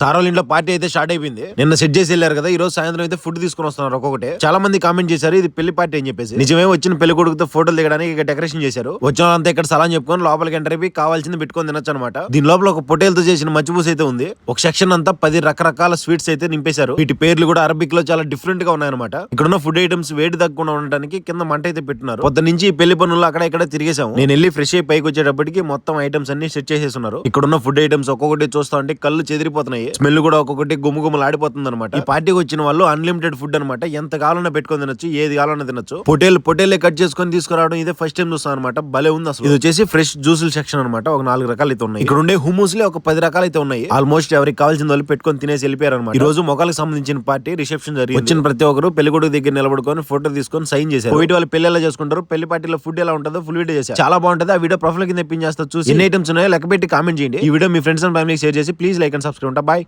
తారోళ్ళ ఇంట్లో పార్టీ అయితే స్టార్ట్ అయిపోయింది. నిన్న సెట్ చేసి వెళ్ళారు కదా, ఈ రోజు సాయంత్రం అయితే ఫుడ్ తీసుకుని వస్తున్నారు ఒక్కొక్కటి. చాలా మంది కామెంట్ చేశారు ఇది పెళ్లి పార్టీ అని చెప్పేసి. నిజమే, వచ్చిన పెళ్లి కొడుకుతో ఫోటోలు దిగడానికి ఇక డెకరేషన్ చేశారు. వచ్చిన వాళ్ళంతా ఇక్కడ సలాం చెప్పుకొని లోపలికి ఎంటర్ అయిపోయి కావాల్సింది పెట్టుకొని తినొచ్చు అనమాట. దీని లోపల ఒక పొటేలతో చేసిన మచ్చిపూస అయితే ఉంది. ఒక సెక్షన్ అంతా 10 రకరకాల స్వీట్స్ అయితే నింపేశారు. వీటి పేర్లు కూడా అరబిక్ లో చాలా డిఫరెంట్ గా ఉన్నాయన్నమాట. ఇక్కడ ఉన్న ఫుడ్ ఐటమ్స్ వేడి తగ్గకుండా ఉండడానికి కింద మంట అయితే పెట్టినారు. పొద్దు నుంచి ఈ పెళ్లి పనులు అక్కడ ఇక్కడ తిరిగేసాము. నేను వెళ్ళి ఫ్రెష్ అయి పైకి వచ్చేటప్పటికి మొత్తం ఐటమ్స్ అన్ని సెట్ చేసేస్తున్నారు. ఇక్కడ ఉన్న ఫుడ్ ఐటమ్స్ ఒక్కొక్కటి చూస్తా ఉంటే కళ్ళు చెదిరిపోతున్నాయి. స్మెల్ కూడా ఒక్కొక్కటి గుమ్ముగుమ్మలు ఆడిపోతుంది అనమాట. ఈ పార్టీకి వచ్చిన వాళ్ళు అన్లిమిటెడ్ ఫుడ్ అనమాట. ఎంత కావాలన్నా పెట్టుకొని తినొచ్చు, ఏది కావాలన్నా తినొచ్చు. పొటేలే కట్ చేసుకొని తీసుకురావడం ఇదే ఫస్ట్ టైం చూస్తాను అనమాట. భలే ఉంది అసలు. ఇది వచ్చేసి ఫ్రెష్ జ్యూసుల సెక్షన్ అనమాట. ఒక 4 రకాలు అయితే ఉన్నాయి. ఇక్కడ ఉండే హుమూస్ లే ఒక 10 రకాలు అయితే ఉన్నాయి. ఆల్మోస్ట్ ఎవరికి కావాల్సిన వాళ్ళు పెట్టుకొని తినేసి వెళ్ళిపోయారు అనమాట. ఈ రోజు మొక్కలకు సంబంధించిన పార్టీ రిసెప్షన్ జరిగింది. వచ్చిన ప్రతి ఒక్కరు పెళ్లి కొడుకు దగ్గర నిలబడుకొని ఫోటో తీసుకొని సైన్ చేశారు. వీటి వాళ్ళు పెళ్లి ఎలా చేసుకుంటారు, పెళ్లి పార్టీలో ఫుడ్ ఎలా ఉంటుందో ఫుల్ వీడియో చేశారు. చాలా బాగుంటుంది. ఆ వీడియో ప్రొఫైల్ కింద పిన్ చేస్తా, చూసి ఎన్ని ఐటమ్స్ ఉన్నాయో లెక్క పెట్టి కామెంట్ చేయండి. ఈ వీడియో మీ ఫ్రెండ్స్ అండ్ ఫ్యామిలీకి షేర్ చేసి please like and subscribe. Bye.